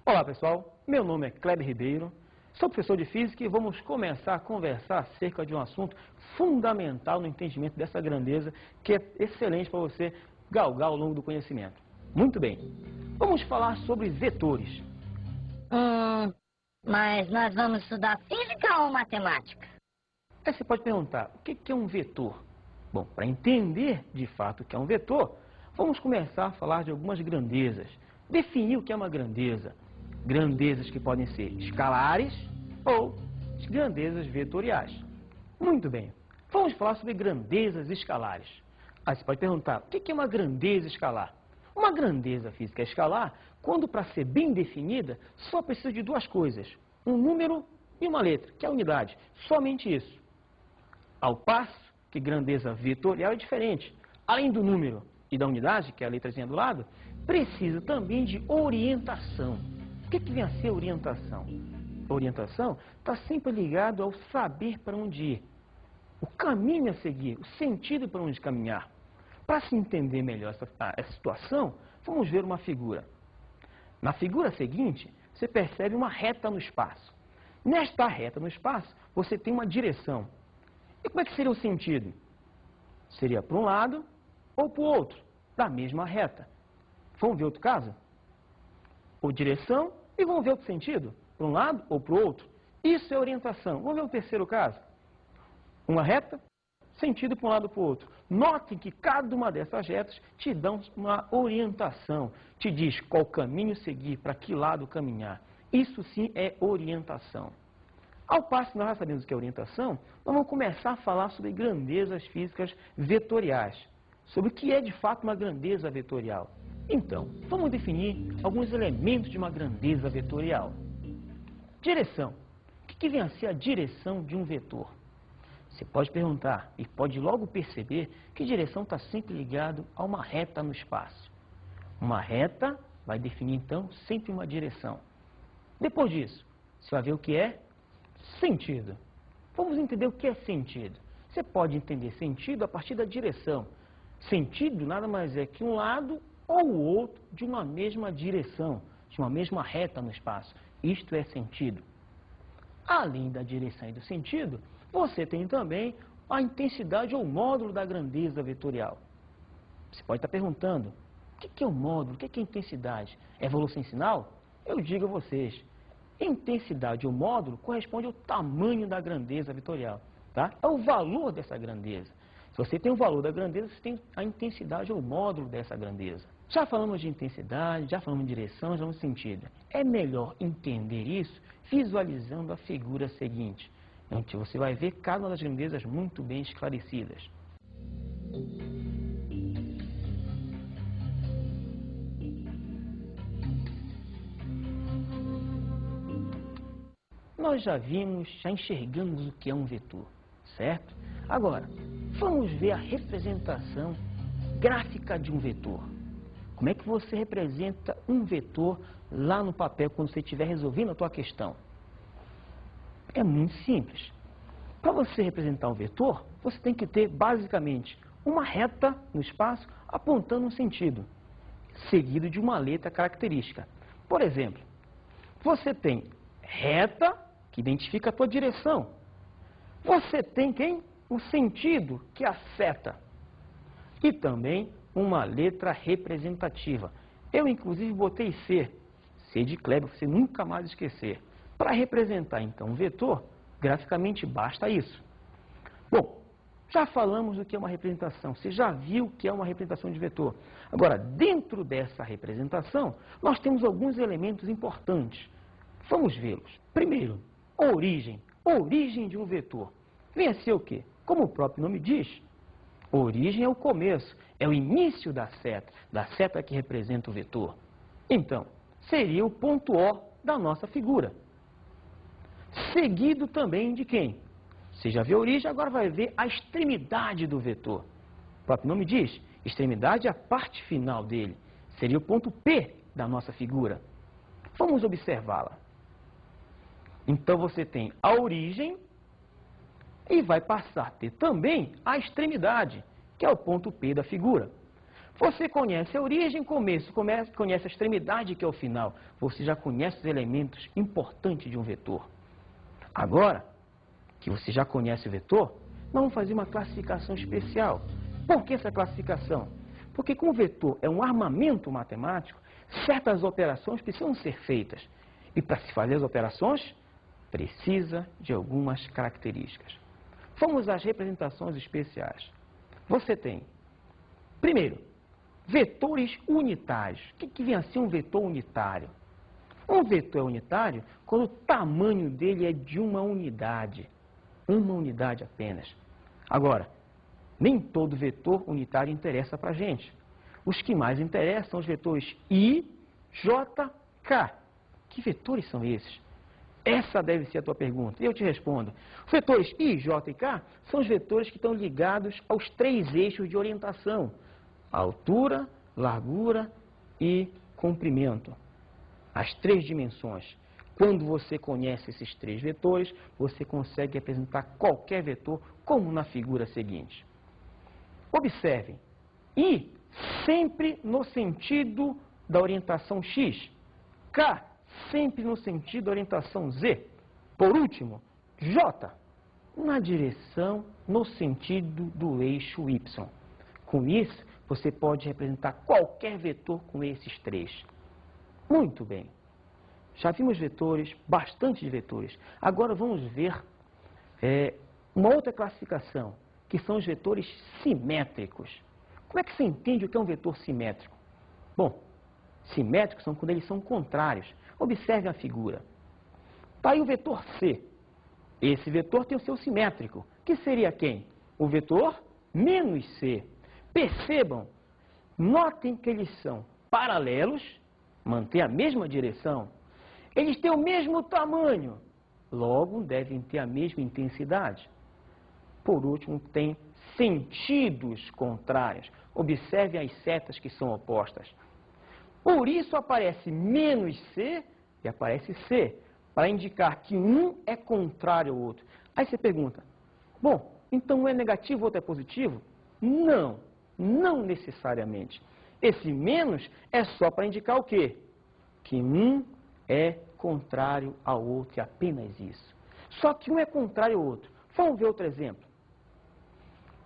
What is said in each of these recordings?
Olá pessoal, meu nome é Kleber Ribeiro, sou professor de Física e vamos começar a conversar acerca de um assunto fundamental no entendimento dessa grandeza que é excelente para você galgar ao longo do conhecimento. Muito bem, vamos falar sobre vetores. Mas nós vamos estudar física ou matemática? Aí você pode perguntar, o que é um vetor? Bom, para entender de fato o que é um vetor, vamos começar a falar de algumas grandezas. Definir o que é uma grandeza. Grandezas que podem ser escalares ou grandezas vetoriais. Muito bem, vamos falar sobre grandezas escalares. Aí você pode perguntar, o que é uma grandeza escalar? Uma grandeza física escalar, quando para ser bem definida, só precisa de duas coisas, um número e uma letra, que é a unidade, somente isso. Ao passo que grandeza vetorial é diferente, além do número e da unidade, que é a letrazinha do lado, precisa também de orientação. O que vem a ser orientação? Orientação está sempre ligado ao saber para onde ir, o caminho a seguir, o sentido para onde caminhar. Para se entender melhor essa situação, vamos ver uma figura. Na figura seguinte, você percebe uma reta no espaço. Nesta reta no espaço, você tem uma direção. E como é que seria o sentido? Seria para um lado ou para o outro, da mesma reta. Vamos ver outro caso? Ou direção e vamos ver outro sentido, para um lado ou para o outro. Isso é orientação. Vamos ver o terceiro caso. Uma reta, sentido para um lado ou para o outro. Notem que cada uma dessas retas te dão uma orientação, te diz qual caminho seguir, para que lado caminhar. Isso sim é orientação. Ao passo que nós já sabemos o que é orientação, nós vamos começar a falar sobre grandezas físicas vetoriais, sobre o que é de fato uma grandeza vetorial. Então, vamos definir alguns elementos de uma grandeza vetorial. Direção. O que vem a ser a direção de um vetor? Você pode perguntar e pode logo perceber que direção está sempre ligado a uma reta no espaço. Uma reta vai definir, então, sempre uma direção. Depois disso, você vai ver o que é sentido. Vamos entender o que é sentido. Você pode entender sentido a partir da direção. Sentido nada mais é que um lado ou o outro de uma mesma direção, de uma mesma reta no espaço. Isto é sentido. Além da direção e do sentido, você tem também a intensidade ou módulo da grandeza vetorial. Você pode estar perguntando, o que é o módulo, o que é a intensidade? É evolução em sinal? Eu digo a vocês, intensidade ou módulo corresponde ao tamanho da grandeza vetorial, tá? É o valor dessa grandeza. Se você tem o valor da grandeza, você tem a intensidade ou módulo dessa grandeza. Já falamos de intensidade, já falamos de direção, já falamos de sentido. É melhor entender isso visualizando a figura seguinte, onde você vai ver cada uma das grandezas muito bem esclarecidas. Nós já vimos, já enxergamos o que é um vetor, certo? Agora, vamos ver a representação gráfica de um vetor. Como é que você representa um vetor lá no papel quando você estiver resolvendo a tua questão? É muito simples. Para você representar um vetor, você tem que ter basicamente uma reta no espaço apontando um sentido, seguido de uma letra característica. Por exemplo, você tem reta, que identifica a tua direção. Você tem quem? O sentido, que é a seta. E também uma letra representativa. Eu, inclusive, botei C. C de Kleber, você nunca mais esquecer. Para representar, então, um vetor, graficamente basta isso. Bom, já falamos do que é uma representação. Você já viu o que é uma representação de vetor. Agora, dentro dessa representação, nós temos alguns elementos importantes. Vamos vê-los. Primeiro, a origem. origem de um vetor. Vem a ser o quê? Como o próprio nome diz, origem é o começo, é o início da seta que representa o vetor. Então, seria o ponto O da nossa figura. Seguido também de quem? Você já viu a origem, agora vai ver a extremidade do vetor. O próprio nome diz, extremidade é a parte final dele. Seria o ponto P da nossa figura. Vamos observá-la. Então você tem a origem e vai passar a ter também a extremidade, que é o ponto P da figura. Você conhece a origem, conhece a extremidade, que é o final. Você já conhece os elementos importantes de um vetor. Agora que você já conhece o vetor, vamos fazer uma classificação especial. Por que essa classificação? Porque como o vetor é um armamento matemático, certas operações precisam ser feitas. E para se fazer as operações, precisa de algumas características. Vamos às representações especiais. Você tem, primeiro, vetores unitários. O que vem a ser um vetor unitário? Um vetor é unitário quando o tamanho dele é de uma unidade apenas. Agora, nem todo vetor unitário interessa para a gente. Os que mais interessam são os vetores I, J, K. Que vetores são esses? Essa deve ser a tua pergunta. E eu te respondo. Os vetores I, J e K são os vetores que estão ligados aos três eixos de orientação: altura, largura e comprimento. As três dimensões. Quando você conhece esses três vetores, você consegue representar qualquer vetor, como na figura seguinte. Observem. I sempre no sentido da orientação X. K sempre no sentido da orientação Z. Por último, J na direção, no sentido do eixo Y. Com isso, você pode representar qualquer vetor com esses três. Muito bem. Já vimos vetores, bastante vetores. Agora vamos ver uma outra classificação, que são os vetores simétricos. Como é que você entende o que é um vetor simétrico? Bom, simétricos são quando eles são contrários. Observe a figura. Está aí o vetor C. Esse vetor tem o seu simétrico, que seria quem? O vetor menos C. Percebam, notem que eles são paralelos, mantêm a mesma direção. Eles têm o mesmo tamanho, logo devem ter a mesma intensidade. Por último, tem sentidos contrários. Observe as setas que são opostas. Por isso aparece menos C e aparece C, para indicar que um é contrário ao outro. Aí você pergunta, bom, então um é negativo, o outro é positivo? Não, não necessariamente. Esse menos é só para indicar o quê? Que um é contrário ao outro, e apenas isso. Só que um é contrário ao outro. Vamos ver outro exemplo.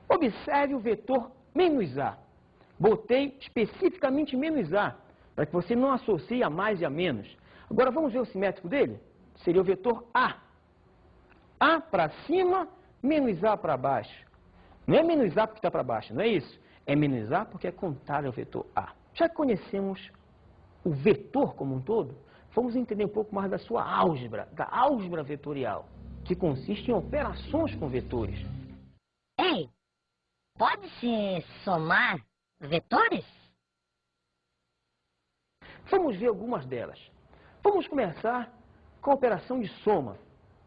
Observe o vetor menos A. Botei especificamente menos A, para que você não associe a mais e a menos. Agora vamos ver o simétrico dele? Seria o vetor A. A para cima, menos A para baixo. Não é menos A porque está para baixo, não é isso. É menos A porque é contrário ao vetor A. Já que conhecemos o vetor como um todo, vamos entender um pouco mais da sua álgebra, da álgebra vetorial, que consiste em operações com vetores. Ei, pode-se somar vetores? Vamos ver algumas delas. Vamos começar com a operação de soma,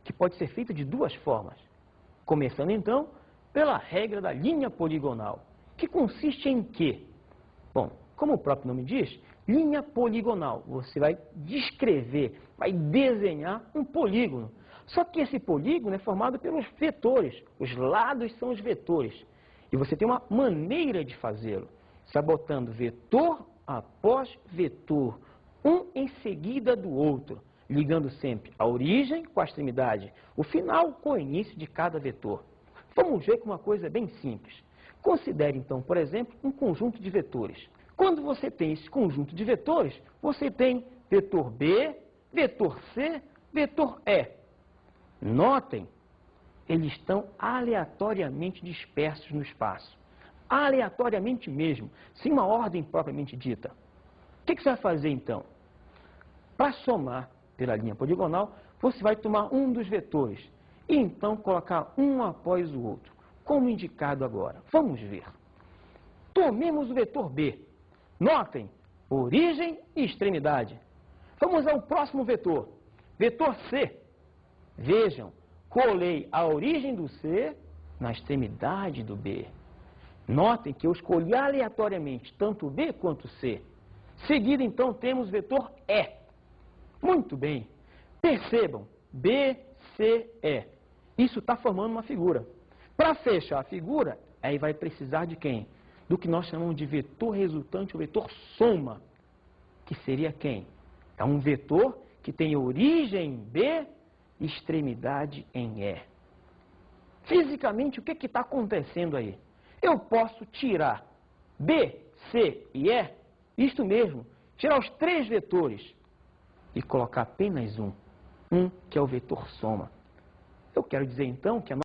que pode ser feita de duas formas. Começando então pela regra da linha poligonal, que consiste em quê? Bom, como o próprio nome diz, linha poligonal. Você vai descrever, vai desenhar um polígono. Só que esse polígono é formado pelos vetores. Os lados são os vetores. E você tem uma maneira de fazê-lo. Você vai botando vetor após vetor, um em seguida do outro, ligando sempre a origem com a extremidade, o final com o início de cada vetor. Vamos ver que uma coisa bem simples. Considere então, por exemplo, um conjunto de vetores. Quando você tem esse conjunto de vetores, você tem vetor B, vetor C, vetor E. Notem, eles estão aleatoriamente dispersos no espaço. Aleatoriamente mesmo, sem uma ordem propriamente dita. O que você vai fazer então? Para somar pela linha poligonal, você vai tomar um dos vetores e então colocar um após o outro, como indicado agora. Vamos ver. Tomemos o vetor B. Notem, origem e extremidade. Vamos ao próximo vetor. Vetor C. Vejam, colei a origem do C na extremidade do B. Notem que eu escolhi aleatoriamente tanto B quanto C. Seguido, então, temos o vetor E. Muito bem. Percebam, B, C, E. Isso está formando uma figura. Para fechar a figura, aí vai precisar de quem? Do que nós chamamos de vetor resultante, o vetor soma. Que seria quem? É um vetor que tem origem em B e extremidade em E. Fisicamente, o que está acontecendo aí? Eu posso tirar B, C e E, isto mesmo, tirar os três vetores e colocar apenas um que é o vetor soma. Eu quero dizer então que a